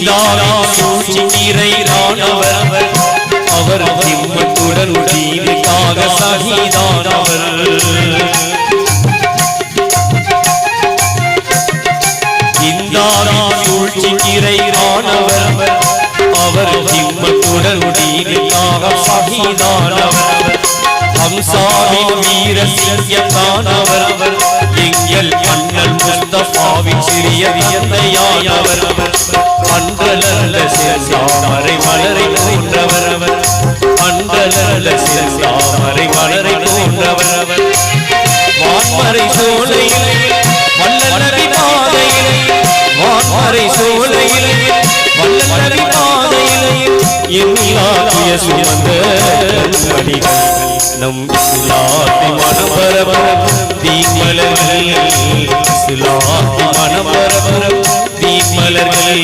தீண்டாவின் சூழ்ச்சியிரானவர் அவர் திம்மத்துடன் தீனுக்காக சகிதானவர் தீண்டாவின் சூழ்ச்சியிரானவர் அவர் திம்மத்துடன் தீனுக்காக சகிதானவர் ஹம்சாவின் வீர சிங்கத்தானவர் எங்கள் அண்ணல் முஸ்தபாவின் சிறிய தந்தையானவர் அன்றலல்ல செந்தாமரை மலரை போன்றவர் அன்றலல்ல செந்தாமரை மலரை போன்றவர் வான்மறை சோலையில் வல்லநபி பாதையில் வான்மறை சோலையில் வல்லநபி பாதையில் எண்ணிலாகிய சுமந்த மணிகள் நம் இஸ்லாத்தை மனபரபர தீமலர்கள் இஸ்லாத்தை மனபரபர தீமலர்கள்